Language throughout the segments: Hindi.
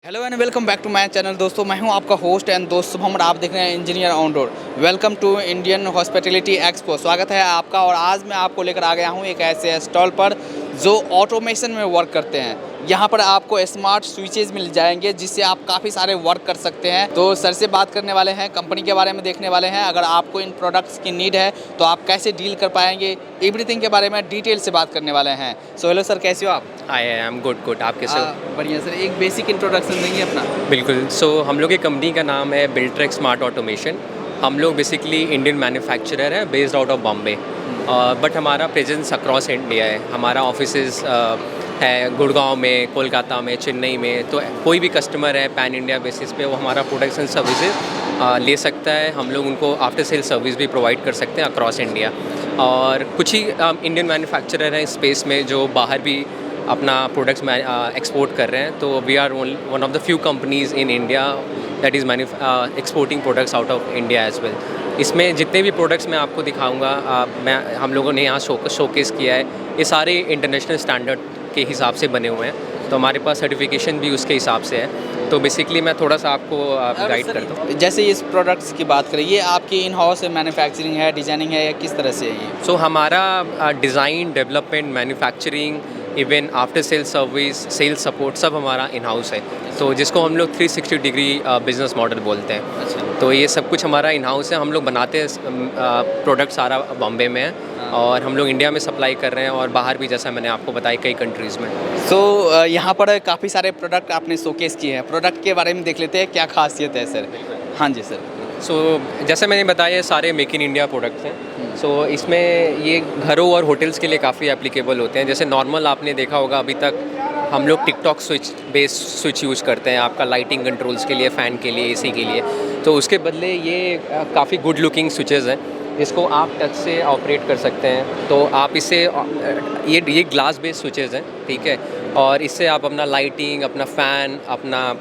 Hello and welcome back to my channel. दोस्तों मैं हूं आपका होस्ट एंड दोस्त शुभम और आप देख रहे हैं engineer on road. Welcome to Indian hospitality expo. स्वागत है आपका। और आज मैं आपको लेकर आ गया हूं एक ऐसे स्टॉल पर जो ऑटोमेशन में वर्क करते हैं। यहां पर आपको स्मार्ट स्विचेस मिल जाएंगे जिससे आप काफ़ी सारे वर्क कर सकते हैं। तो सर से बात करने वाले हैं, कंपनी के बारे में देखने वाले हैं। अगर आपको इन प्रोडक्ट्स की नीड है तो आप कैसे डील कर पाएंगे, एवरीथिंग के बारे में डिटेल से बात करने वाले हैं। सो हेलो सर, कैसे हो आप? आई एम गुड आप कैसे हो? बढ़िया सर। एक बेसिक इंट्रोडक्शन देंगे अपना? बिल्कुल। हम लोग की कंपनी का नाम है बिल्ट्रेक स्मार्ट ऑटोमेशन। हम लोग बेसिकली इंडियन मैन्युफैक्चरर है based out of Bombay, but हमारा प्रेजेंस अक्रॉस इंडिया है। हमारा ऑफिसेज है गुड़गांव में, कोलकाता में, चेन्नई में। तो कोई भी कस्टमर है पैन इंडिया बेसिस पे वो हमारा प्रोडक्ट्स एंड सर्विसेज ले सकता है। हम लोग उनको आफ्टर सेल सर्विस भी प्रोवाइड कर सकते हैं अक्रॉस इंडिया। और कुछ ही इंडियन मैन्युफैक्चरर हैं स्पेस में जो बाहर भी अपना प्रोडक्ट्स एक्सपोर्ट कर रहे हैं। तो we are one of the few companies in India that is exporting products out of India as well. इसमें जितने भी प्रोडक्ट्स मैं आपको दिखाऊंगा, हम लोगों ने यहाँ शोकेस किया है, ये सारे इंटरनेशनल स्टैंडर्ड के हिसाब से बने हुए हैं। तो हमारे पास सर्टिफिकेशन भी उसके हिसाब से है। तो बेसिकली मैं थोड़ा सा आपको गाइड करता हूँ। जैसे इस प्रोडक्ट्स की बात करें, ये आपकी इन हाउस मैन्युफैक्चरिंग है, डिजाइनिंग है, या किस तरह से है ये? हमारा design, development, manufacturing, even after sale service, sale support सब हमारा इन हाउस है। तो जिसको हम लोग 360 डिग्री बिजनेस मॉडल बोलते हैं। अच्छा। तो ये सब कुछ हमारा इन हाउस है। हम लोग बनाते हैं प्रोडक्ट सारा बॉम्बे में है, और हम लोग इंडिया में सप्लाई कर रहे हैं और बाहर भी, जैसा मैंने आपको बताया, कई कंट्रीज़ में। यहाँ पर काफ़ी सारे प्रोडक्ट आपने शोकेस किए हैं। प्रोडक्ट के बारे में देख लेते हैं, क्या खासियत है सर? हाँ जी सर। जैसे मैंने बताया, ये सारे मेक इन इंडिया प्रोडक्ट्स हैं। इसमें ये घरों और होटल्स के लिए काफ़ी एप्लीकेबल होते हैं। जैसे नॉर्मल आपने देखा होगा, अभी तक हम लोग टिकटॉक स्विच यूज़ करते हैं आपका लाइटिंग कंट्रोल्स के लिए, फ़ैन के लिए, एसी के लिए। तो उसके बदले ये काफ़ी गुड लुकिंग स्विचेस हैं जिसको आप टच से ऑपरेट कर सकते हैं। तो आप इसे ये ग्लास बेस्ड स्विचेस हैं, ठीक है। और इससे आप अपना लाइटिंग, अपना फ़ैन, अपना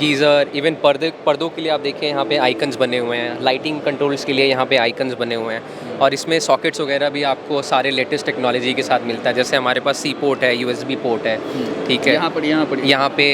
गीज़र, इवन पर्दों के लिए आप देखें यहाँ पे आइकन्स बने हुए हैं। लाइटिंग कंट्रोल्स के लिए यहाँ पे आइकन्स बने हुए हैं। और इसमें सॉकेट्स वगैरह भी आपको सारे लेटेस्ट टेक्नोलॉजी के साथ मिलता है। जैसे हमारे पास सी पोर्ट है, USB पोर्ट है, ठीक है। यहाँ पे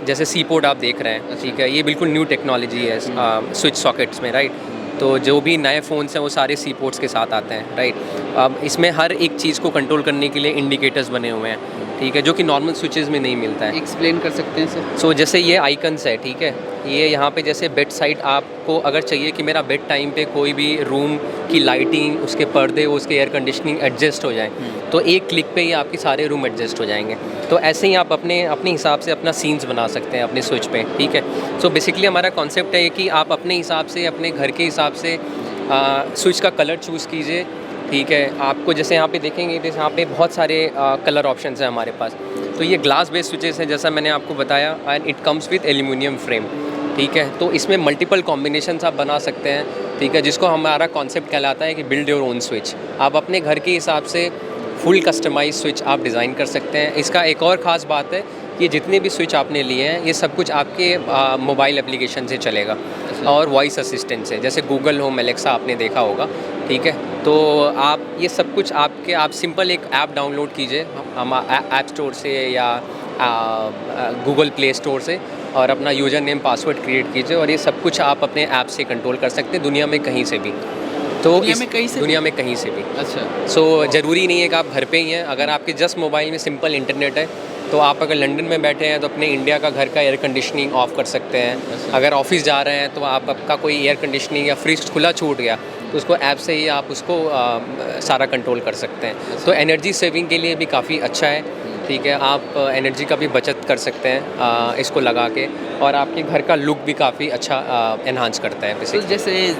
जैसे सी पोर्ट आप देख रहे हैं, ठीक है। ये बिल्कुल न्यू टेक्नोलॉजी है स्विच सॉकेट्स में, राइट। तो जो भी नए फ़ोन्स हैं वो सारे सी पोर्ट्स के साथ आते हैं, राइट। अब इसमें हर एक चीज़ को कंट्रोल करने के लिए इंडिकेटर्स बने हुए हैं, ठीक है, जो कि नॉर्मल स्विचेस में नहीं मिलता है। एक्सप्लेन कर सकते हैं सर? जैसे ये आइकन्स है, ठीक है। ये यहाँ पे जैसे बेड साइड, आपको अगर चाहिए कि मेरा बेड टाइम पे कोई भी रूम की लाइटिंग, उसके पर्दे, उसके एयर कंडीशनिंग एडजस्ट हो जाए, तो एक क्लिक पे ही आपके सारे रूम एडजस्ट हो जाएंगे। तो ऐसे ही आप अपने हिसाब से अपना सीन्स बना सकते हैं अपने स्विच पे, ठीक है। बेसिकली हमारा कॉन्सेप्ट है कि आप अपने हिसाब से, अपने घर के हिसाब से स्विच का कलर चूज़ कीजिए, ठीक है। आपको जैसे यहाँ पे देखेंगे तो यहाँ पे बहुत सारे कलर ऑप्शंस हैं हमारे पास। तो ये ग्लास बेस्ड स्विचेस हैं, जैसा मैंने आपको बताया, and it comes with aluminium frame, ठीक है। तो इसमें मल्टीपल कॉम्बिनेशंस आप बना सकते हैं, ठीक है, जिसको हमारा कॉन्सेप्ट कहलाता है कि बिल्ड योर ओन स्विच। आप अपने घर के हिसाब से फुल कस्टमाइज स्विच आप डिज़ाइन कर सकते हैं। इसका एक और ख़ास बात है कि जितने भी स्विच आपने लिए हैं, ये सब कुछ आपके मोबाइल एप्लीकेशन से चलेगा और वॉइस असिस्टेंट से, जैसे गूगल होम, एलेक्सा आपने देखा होगा, ठीक है। तो आप ये सब कुछ आप सिंपल एक ऐप डाउनलोड कीजिए हम ऐप स्टोर से या गूगल प्ले स्टोर से, और अपना यूज़र नेम, पासवर्ड क्रिएट कीजिए, और ये सब कुछ आप अपने ऐप से कंट्रोल कर सकते हैं दुनिया में कहीं से भी। दुनिया में कहीं से भी। अच्छा। ज़रूरी नहीं है कि आप घर पे ही हैं। अगर आपके जस्ट मोबाइल में सिंपल इंटरनेट है, तो आप अगर लंदन में बैठे हैं तो अपने इंडिया का घर का एयर कंडीशनिंग ऑफ कर सकते हैं। अच्छा। अगर ऑफिस जा रहे हैं तो आपका कोई एयर कंडीशनिंग या फ्रिज खुला छूट गया, तो उसको ऐप से ही आप उसको सारा कंट्रोल कर सकते हैं। तो एनर्जी सेविंग के लिए भी काफ़ी अच्छा है, ठीक है। आप एनर्जी का भी बचत कर सकते हैं इसको लगा के, और आपके घर का लुक भी काफ़ी अच्छा एनहांस करता है। तो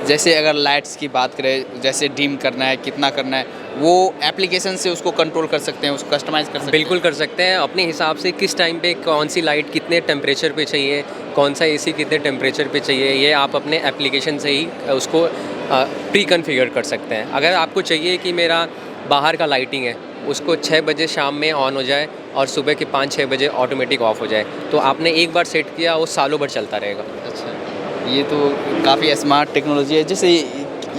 जैसे अगर लाइट्स की बात करें, जैसे डिम करना है, कितना करना है, वो एप्लीकेशन से उसको कंट्रोल कर सकते हैं, उसको कस्टमाइज़ कर सकते हैं? बिल्कुल कर सकते हैं अपने हिसाब से। किस टाइम पे कौन सी लाइट कितने टेम्परेचर पे चाहिए, कौन सा एसी कितने टेम्परेचर पे चाहिए, ये आप अपने एप्लीकेशन से ही उसको प्री कन्फिगर कर सकते हैं। अगर आपको चाहिए कि मेरा बाहर का लाइटिंग है, उसको 6 बजे शाम में ऑन हो जाए और सुबह के 5-6 बजे ऑटोमेटिक ऑफ हो जाए, तो आपने एक बार सेट किया, वो सालों भर चलता रहेगा। अच्छा, ये तो काफ़ी स्मार्ट टेक्नोलॉजी है। जैसे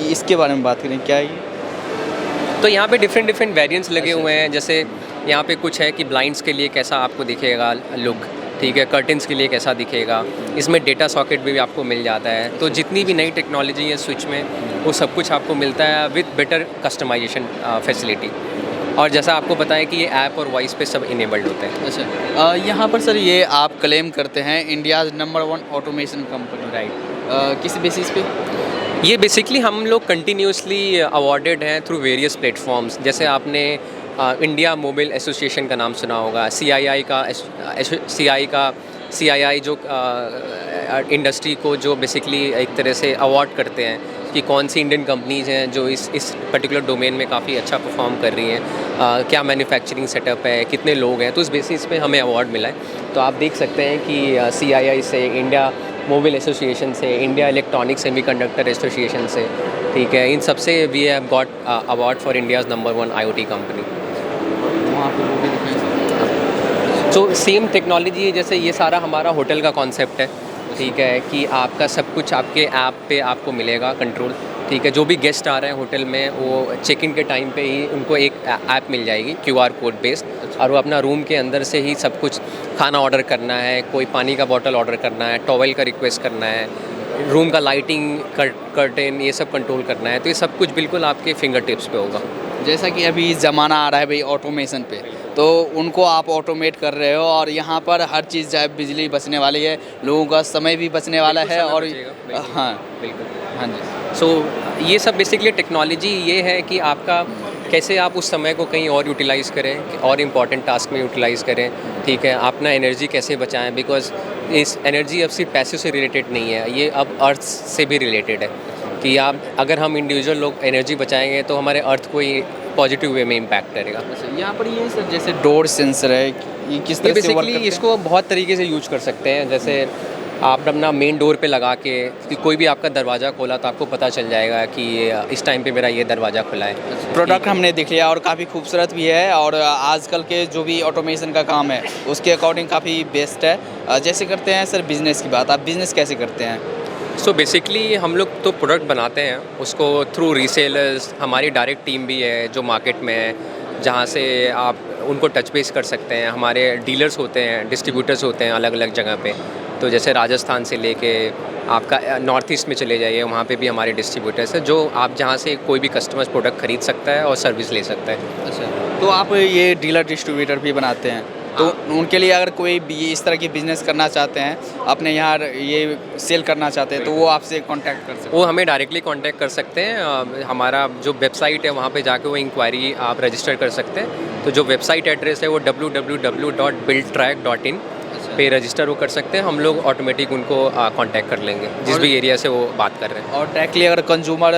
इसके बारे में बात करें, क्या है ये? तो यहाँ पे डिफरेंट वेरिएंट्स लगे हुए हैं। जैसे यहाँ पे कुछ है कि ब्लाइंड्स के लिए कैसा आपको दिखेगा लुक, ठीक है, कर्टन्स के लिए कैसा दिखेगा, इसमें डेटा सॉकेट भी आपको मिल जाता है। तो जितनी भी नई टेक्नोलॉजी है स्विच में, वो सब कुछ आपको मिलता है विद बेटर कस्टमाइजेशन फैसिलिटी। और जैसा आपको पता है कि ये ऐप और वॉइस पे सब इनेबल्ड होते हैं। अच्छा, यहाँ पर सर ये आप क्लेम करते हैं India's number 1 automation company, right. किस बेसिस पे? ये बेसिकली हम लोग कंटिन्यूसली अवॉर्डेड हैं थ्रू वेरियस प्लेटफॉर्म्स। जैसे आपने इंडिया मोबाइल एसोसिएशन का नाम सुना होगा, CII जो इंडस्ट्री को जो बेसिकली एक तरह से अवार्ड करते हैं कि कौन सी इंडियन कंपनीज़ हैं जो इस पर्टिकुलर डोमेन में काफ़ी अच्छा परफॉर्म कर रही हैं, क्या मैन्युफैक्चरिंग सेटअप है, कितने लोग हैं। तो इस बेसिस पे हमें अवार्ड मिला है। तो आप देख सकते हैं कि CII से, इंडिया मोबाइल एसोसिएशन से, इंडिया इलेक्ट्रॉनिक सेमीकंडक्टर एसोसिएशन से, ठीक है, इन सब से we have got award for India's number 1 IoT कंपनी। वहाँ पे वो भी दिखाएं। तो सेम टेक्नोलॉजी है, जैसे ये सारा हमारा होटल का कॉन्सेप्ट है, ठीक है, कि आपका सब कुछ आपके ऐप पे आपको मिलेगा कंट्रोल, ठीक है। जो भी गेस्ट आ रहे हैं होटल में, वो चेक इन के टाइम पे ही उनको एक ऐप मिल जाएगी QR कोड बेस्ड, और वो अपना रूम के अंदर से ही सब कुछ, खाना ऑर्डर करना है, कोई पानी का बॉटल ऑर्डर करना है, टॉवल का रिक्वेस्ट करना है, रूम का लाइटिंग, कर्टेन, ये सब कंट्रोल करना है। तो ये सब कुछ बिल्कुल आपके फिंगर टिप्स पे होगा। जैसा कि अभी ज़माना आ रहा है भाई ऑटोमेशन पे, तो उनको आप ऑटोमेट कर रहे हो, और यहाँ पर हर चीज़ चाहे बिजली बचने वाली है, लोगों का समय भी बचने वाला है, और हाँ बिल्कुल, हाँ जी। सो ये सब बेसिकली टेक्नोलॉजी ये है कि आपका कैसे आप उस समय को कहीं और यूटिलाइज़ करें, और इम्पॉर्टेंट टास्क में यूटिलाइज़ करें, ठीक है। अपना एनर्जी कैसे बचाएं, बिकॉज इस एनर्जी अब सिर्फ पैसे से रिलेटेड नहीं है, ये अब अर्थ से भी रिलेटेड है कि आप, अगर हम इंडिविजुअल लोग एनर्जी बचाएंगे तो हमारे अर्थ को ही पॉजिटिव वे में इम्पैक्ट करेगा। अच्छा, यहाँ पर ये सर जैसे डोर सेंसर है, ये किस तरह से वर्क बेसिकली करते हैं? इसको बहुत तरीके से यूज कर सकते हैं। जैसे आप अपना मेन डोर पे लगा के, कि कोई भी आपका दरवाज़ा खोला तो आपको पता चल जाएगा कि इस टाइम पे मेरा ये दरवाज़ा खुला है। प्रोडक्ट हमने देख लिया और काफ़ी खूबसूरत भी है, और आजकल के जो भी ऑटोमेशन का काम है उसके अकॉर्डिंग काफ़ी बेस्ट है। जैसे करते हैं सर बिज़नेस की बात, आप बिज़नेस कैसे करते हैं? सो बेसिकली हम लोग तो प्रोडक्ट बनाते हैं, उसको थ्रू रीसेलर्स, हमारी डायरेक्ट टीम भी है जो मार्केट में है, जहाँ से आप उनको टच बेस कर सकते हैं। हमारे डीलर्स होते हैं, डिस्ट्रीब्यूटर्स होते हैं अलग अलग जगह पे। तो जैसे राजस्थान से लेके आपका नॉर्थ ईस्ट में चले जाइए, वहाँ पे भी हमारे डिस्ट्रीब्यूटर्स हैं, जो आप जहाँ से कोई भी कस्टमर्स प्रोडक्ट खरीद सकता है और सर्विस ले सकता है। अच्छा, तो आप ये डीलर डिस्ट्रीब्यूटर भी बनाते हैं, तो उनके लिए अगर कोई भी इस तरह की बिज़नेस करना चाहते हैं, अपने यहाँ ये सेल करना चाहते हैं, तो वो आपसे कांटेक्ट कर सकते हैं? वो हमें डायरेक्टली कांटेक्ट कर सकते हैं। हमारा जो वेबसाइट है वहाँ पे जाके वो इंक्वायरी आप रजिस्टर कर सकते हैं। तो जो वेबसाइट एड्रेस है वो www.buildtrack.in पे रजिस्टर वो कर सकते हैं। हम लोग ऑटोमेटिक उनको कांटेक्ट कर लेंगे जिस भी एरिया से वो बात कर रहे हैं। और डायरेक्टली अगर कंज्यूमर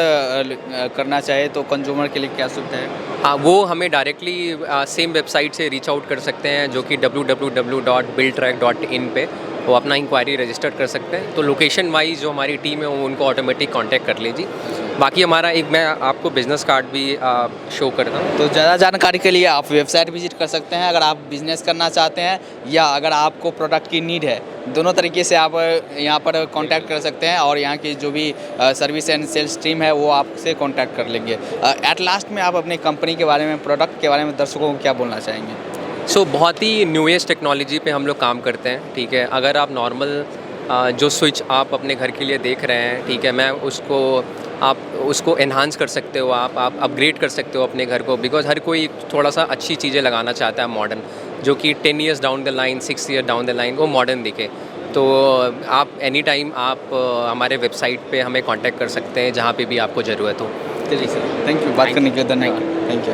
करना चाहे तो कंज्यूमर के लिए क्या सुविधा है? हाँ, वो हमें डायरेक्टली सेम वेबसाइट से रीच आउट कर सकते हैं, जो कि www.buildtrack.in पे वो अपना इंक्वायरी रजिस्टर कर सकते हैं। तो लोकेशन वाइज जो हमारी टीम है वो उनको ऑटोमेटिक कांटेक्ट कर लीजिए। बाकी हमारा एक, मैं आपको बिज़नेस कार्ड भी शो करता हूँ। तो ज़्यादा जानकारी के लिए आप वेबसाइट विजिट कर सकते हैं अगर आप बिज़नेस करना चाहते हैं, या अगर आपको प्रोडक्ट की नीड है, दोनों तरीके से आप यहाँ पर कांटेक्ट कर सकते हैं, और यहाँ की जो भी सर्विस एंड सेल्स टीम है वो आपसे कांटेक्ट कर लेंगे। एट लास्ट में आप अपनी कंपनी के बारे में, प्रोडक्ट के बारे में दर्शकों को क्या बोलना चाहेंगे? सो बहुत ही न्यूएस्ट टेक्नोलॉजी पे हम लोग काम करते हैं, ठीक है। अगर आप नॉर्मल जो स्विच आप अपने घर के लिए देख रहे हैं, ठीक है, मैं उसको, आप उसको एनहांस कर सकते हो, आप अपग्रेड कर सकते हो अपने घर को, बिकॉज हर कोई थोड़ा सा अच्छी चीज़ें लगाना चाहता है मॉडर्न, जो कि 10 years down the line, 6 year down the line वो मॉडर्न दिखे। तो आप एनी टाइम आप हमारे वेबसाइट पे हमें कांटेक्ट कर सकते हैं जहाँ पे भी आपको ज़रूरत हो। चलिए सर, थैंक यू, बात करने के लिए धन्यवाद, थैंक यू।